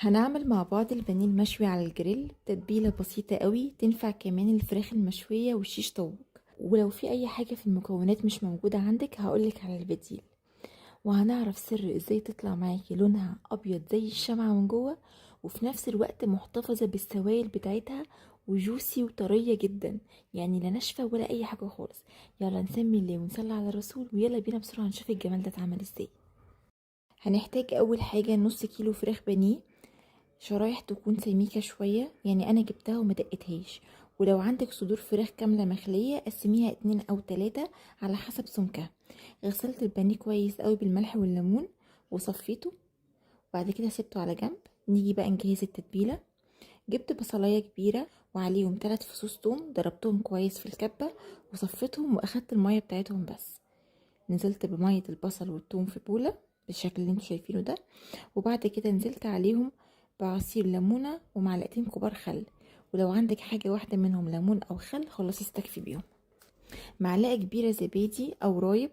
هنعمل مع بعض البانيه المشوي على الجريل. تتبيلة بسيطة قوي تنفع كمان الفراخ المشوية والشيش طاووق. ولو في اي حاجة في المكونات مش موجودة عندك هقولك على البديل. وهنعرف سر ازاي تطلع معاكي لونها ابيض زي الشمعة من جوه، وفي نفس الوقت محتفظة بالسوائل بتاعتها وجوسي وطرية جدا، يعني لا ناشفة ولا اي حاجة خالص. يلا نسمي الله ونصلي على الرسول، ويلا بينا بسرعة نشوف الجمال ده اتعمل ازاي. هنحتاج اول حاجة نص كيلو فراخ بانيه، شرايح تكون سميكة شوية، يعني انا جبتها وما دقتهاش. ولو عندك صدور فراخ كاملة مخلية قسميها 2 أو 3 على حسب سمكها. غسلت البانيه كويس قوي بالملح والليمون وصفيته، وبعد كده سبته على جنب. نيجي بقى نجهز التتبيلة. جبت بصلاية كبيرة وعليهم 3 فصوص توم، ضربتهم كويس في الكبة وصفيتهم واخدت المية بتاعتهم بس. نزلت بمية البصل والثوم في بولة بالشكل اللي انتوا شايفينه ده، وبعد كده نزلت عليهم بعصير ليمونة ومعلقتين كبار خل. ولو عندك حاجة واحدة منهم ليمون او خل خلاص استكفي بيهم. معلقة كبيرة زبادي او رايب،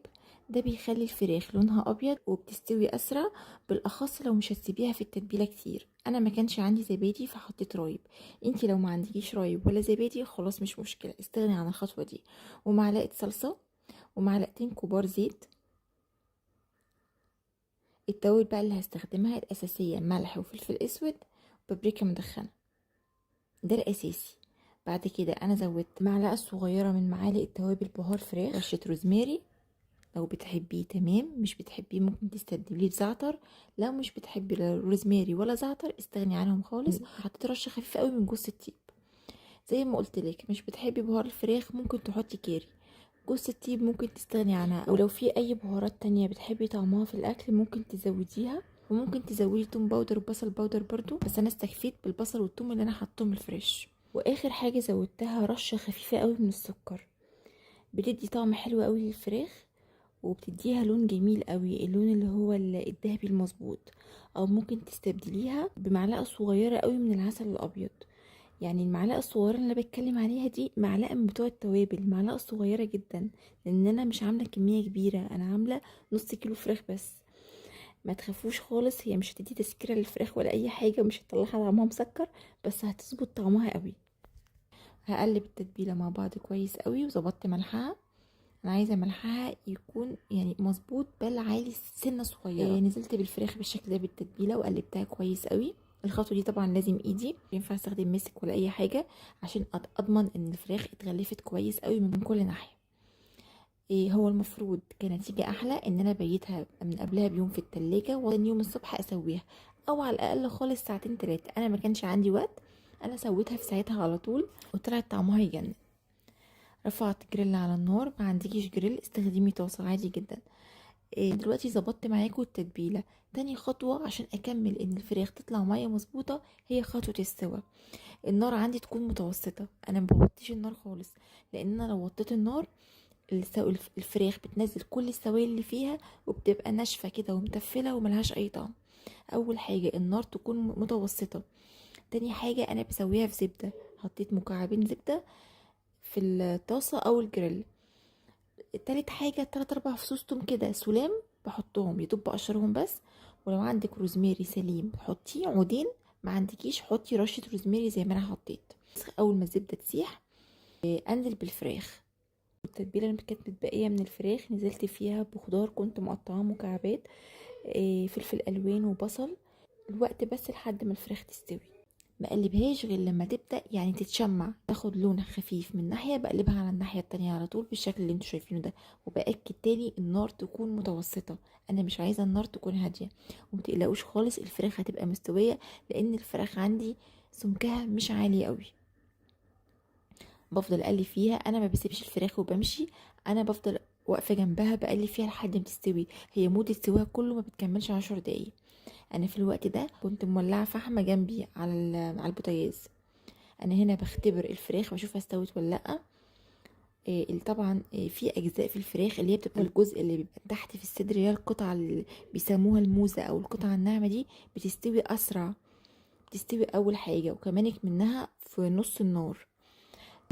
ده بيخلي الفراخ لونها ابيض وبتستوي اسرع، بالاخص لو مش هتسيبيها في التتبيلة كتير. انا ما كانش عندي زبادي فحطيت رايب. انتي لو ما عندكيش رايب ولا زبادي خلاص مش مشكلة، استغني عن الخطوة دي. ومعلقة صلصة ومعلقتين كبار زيت. التوابل بقى اللي هستخدمها الأساسية ملح وفلفل أسود وبابريكا مدخنة، ده الأساسي. بعد كده أنا زودت معلقة صغيرة من معالق التوابل بهار فراخ، رشة روزماري لو بتحبيه تمام، مش بتحبيه ممكن تستبدليه بزعتر. لو مش بتحبي لا روزماري ولا زعتر استغني عنهم خالص. حطيت رشة خفيفة قوي من جوز الطيب. زي ما قلت لك مش بتحبي بهار الفراخ ممكن تحطي كاري. جوز الطيب ممكن تستغني عنها، ولو في اي بهارات تانية بتحبي طعمها في الاكل ممكن تزوديها. وممكن تزودي توم باودر وبصل باودر برضو، بس انا استكفيت بالبصل والثوم اللي انا حطهم الفريش. واخر حاجة زودتها رشة خفيفة قوي من السكر، بتدي طعم حلو قوي للفراخ وبتديها لون جميل قوي، اللون اللي هو الذهبي المظبوط. او ممكن تستبدليها بمعلقة صغيرة قوي من العسل الابيض. يعني المعلقه الصغيره اللي انا بتكلم عليها دي معلقه من بتوع التوابل، معلقه صغيره جدا، لان انا مش عامله كميه كبيره، انا عامله نص كيلو فراخ بس. ما تخافوش خالص، هي مش هتدي تسكيره للفراخ ولا اي حاجه، مش هتطلعها طعمها مسكر، بس هتظبط طعمها قوي. هقلب التتبيله مع بعض كويس قوي وظبطت ملحها. انا عايزه ملحها يكون يعني مظبوط بل عالي سنه صغيره. نزلت بالفراخ بالشكل ده بالتتبيله وقلبتها كويس قوي. الخطوه دي طبعا لازم ايدي، ينفع استخدم مسك ولا اي حاجه، عشان اضمن ان الفراخ اتغلفت كويس قوي من كل ناحيه. هو المفروض كنتيجه احلى ان انا بيتها من قبلها بيوم في التلاجة، وتاني يوم الصبح اسويها، او على الاقل خالص ساعتين 3. انا ما كانش عندي وقت، انا سويتها في ساعتها على طول وطلعت طعمها يجنن. رفعت جريل على النار، ما عندكيش جريل استخدمي طاسه عادي جدا. دلوقتي ظبطت معاكم التتبيله. تاني خطوه عشان اكمل ان الفراخ تطلع ميه مظبوطه هي خطوه السوا. النار عندي تكون متوسطه، انا ما بوطيش النار خالص، لان انا لو وطيت النار الفراخ بتنزل كل السوائل اللي فيها وبتبقى ناشفه كده ومتفله وملهاش اي طعم. اول حاجه النار تكون متوسطه. تاني حاجه انا بسويها في زبده، حطيت مكعبين زبده في الطاسه او الجريل. تالت حاجة 3 4 فصوص توم كده سلام، بحطهم يدوب بقشرهم بس. ولو عندك روزماري سليم حطيه عودين، ما عندكيش حطي رشة روزماري زي ما انا حطيت. اول ما الزبدة تسيح انزل بالفراخ. التتبيلة اللي كانت متبقية من الفراخ نزلت فيها بخضار كنت مقطعاه مكعبات، فلفل الوان وبصل. الوقت بس لحد ما الفراخ تستوي، ما اقلبهاش غير لما تبدا يعني تتشمع، تاخد لون خفيف من ناحيه بقلبها على الناحيه التانية على طول بالشكل اللي انتوا شايفينه ده. وباكد تاني النار تكون متوسطه، انا مش عايزه النار تكون هاديه. ومتقلقوش خالص الفراخ هتبقى مستويه، لان الفراخ عندي سمكها مش عالي قوي. بفضل اقلب فيها، انا ما بسيبش الفراخ وبمشي، انا بفضل واقفه جنبها بقلب فيها لحد ما تستوي. هي مده سواها كله ما بتكملش 10 دقايق. انا في الوقت ده كنت مولعه فحمه جنبي على على البوتاجاز. انا هنا بختبر الفراخ بشوفها استوت ولا لا. طبعا في اجزاء في الفراخ اللي هي بتبقى الجزء اللي بيبقى تحت في الصدر، اللي هي القطعه اللي بيسموها الموزه او القطعه الناعمه دي، بتستوي اسرع. بتستوي اول حاجه، وكمان منها في نص النار.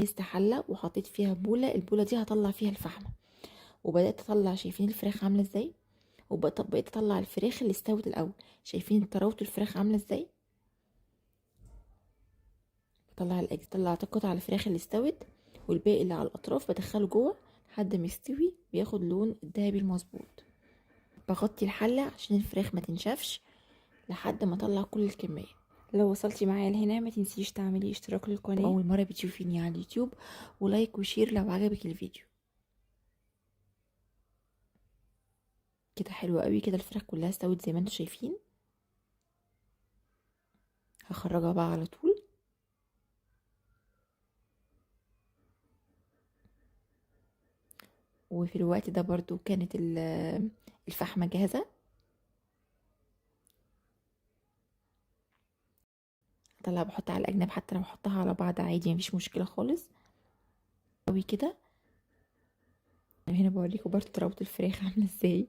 استحله وحطيت فيها بوله، البوله دي هطلع فيها الفحمه. وبدات اطلع، شايفين الفراخ عامله ازاي؟ وبقيت اطلع الفراخ اللي استوت الاول، شايفين طراوه الفراخ عامله ازاي؟ طلعت قطع الفراخ اللي استوت، والباقي اللي على الاطراف بدخله جوه لحد ما يستوي وياخد لون الذهبي المظبوط. بغطي الحله عشان الفراخ ما تنشفش لحد ما اطلع كل الكميه. لو وصلتي معايا لهنا ما تنسيش تعملي اشتراك للقناه اول مره بتشوفيني على اليوتيوب، ولايك وشير لو عجبك الفيديو. كده حلوه قوي، كده الفراخ كلها استوت زي ما انتم شايفين. هخرجها بقى على طول. وفي الوقت ده برضو كانت الفحمه جاهزه. اطلع بحط على الاجناب، حتى لو احطها على بعض عادي مفيش مشكله خالص قوي كده. هنا بوريكم برضو طراوه الفراخ عامله ازاي.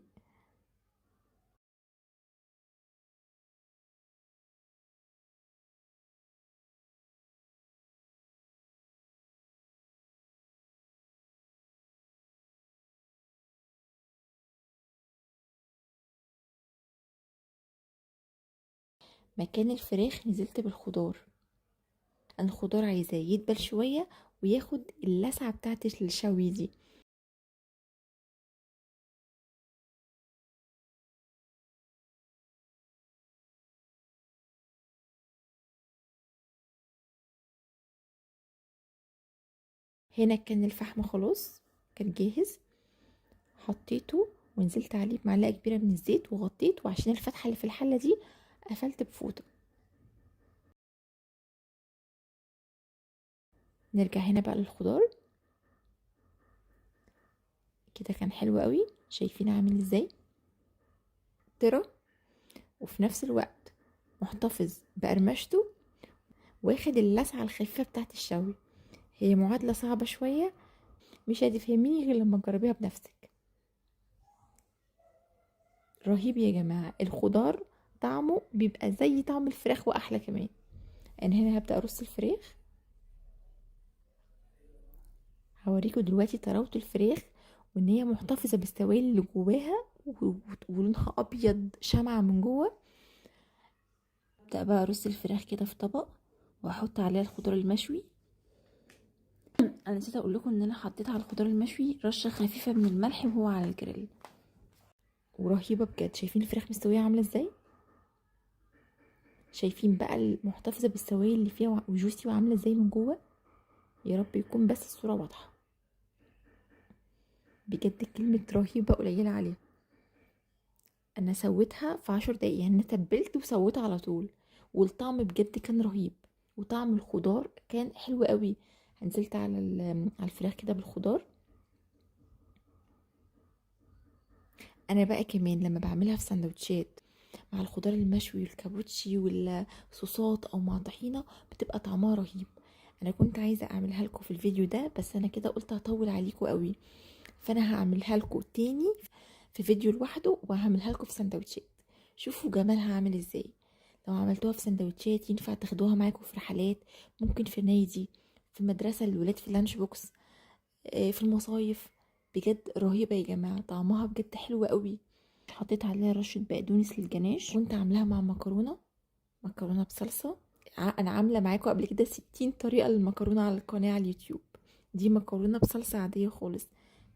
مكان الفراخ نزلت بالخضار. انا الخضار عايزاه يدبل شويه وياخد اللسعه بتاعه الشوي دي. هنا كان الفحم خلاص كان جاهز، حطيته ونزلت عليه بمعلقه كبيره من الزيت وغطيت، وعشان الفتحه اللي في الحله دي قفلت بفوطه. نرجع هنا بقى للخضار. كده كان حلو قوي، شايفين عامل ازاي طرى، وفي نفس الوقت محتفظ بقرمشته، واخد اللسعه الخفيفه بتاعت الشوي. هي معادله صعبه شويه، مش هتفهميني غير لما تجربيها بنفسك. رهيب يا جماعه، الخضار طعمه بيبقى زي طعم الفراخ واحلى كمان. انا هنا هبدا ارص الفراخ. هوريكم دلوقتي طراوه الفراخ، وان هي محتفظه بالسوائل اللي جواها ولونها ابيض شمعة من جوه. ابدا بقى ارص الفراخ كده في طبق واحط عليها الخضار المشوي. انا نسيت اقول لكم ان انا حطيت على الخضار المشوي رشه خفيفه من الملح وهو على الجريل. ورهيبه بجد، شايفين الفراخ مستويه عامله ازاي؟ شايفين بقى المحتفظه بالسوائل اللي فيها وجوسي وعامله ازاي من جوه؟ يا رب يكون بس الصوره واضحه. بجد كلمه رهيبه قليله عليها. انا سويتها في 10 دقايق، يعني انا تبلت وسويتها على طول، والطعم بجد كان رهيب، وطعم الخضار كان حلو قوي. نزلت على على الفراخ كده بالخضار. انا بقى كمان لما بعملها في سندوتشات مع الخضار المشوي والكابوتشي والصوصات او مع طحينه بتبقى طعمها رهيب. انا كنت عايزه اعملها لكم في الفيديو ده، بس انا كده قلت هطول عليكم قوي، فانا هعملها لكم تاني في فيديو لوحده، وهعملها لكم في سندوتشات. شوفوا جمالها عامل ازاي. لو عملتوها في سندوتشات ينفع تاخدوها معاكم في رحلات، ممكن في نادي، في مدرسه للولاد، في اللانش بوكس، في المصايف. بجد رهيبه يا جماعه، طعمها بجد حلو قوي. حطيت عليها رشه بقدونس للجناش. كنت عاملاها مع مكرونه بصلصه. انا عامله معاكم قبل كده 60 طريقه للمكرونه على القناه على اليوتيوب. دي مكرونه بصلصه عاديه خالص.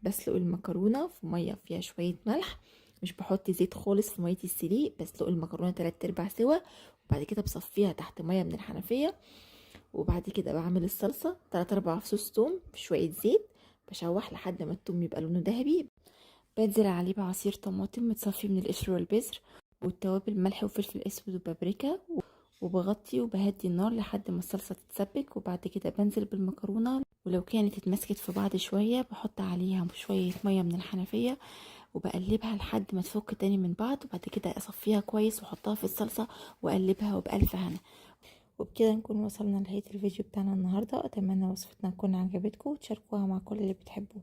بسلق المكرونه في ميه فيها شويه ملح، مش بحط زيت خالص في ميه السليق، بسلق المكرونه 3/4 سوا، وبعد كده بصفيها تحت ميه من الحنفيه. وبعد كده بعمل الصلصه 3/4 فصوص توم في شويه زيت، بشوح لحد ما التوم يبقى لونه ذهبي. بنزل عليه بعصير طماطم متصفي من القشر والبذر، والتوابل ملح وفلفل اسود وبابريكا، وبغطي وبهدي النار لحد ما الصلصه تتسبك. وبعد كده بنزل بالمكرونه، ولو كانت اتمسكت في بعض شويه بحط عليها شويه ميه من الحنفيه وبقلبها لحد ما تفك تاني من بعض. وبعد كده اصفيها كويس واحطها في الصلصه واقلبها وبألف هنا. وبكده نكون وصلنا لنهايه الفيديو بتاعنا النهارده. اتمنى وصفتنا تكون عجبتكم وتشاركوها مع كل اللي بتحبوه.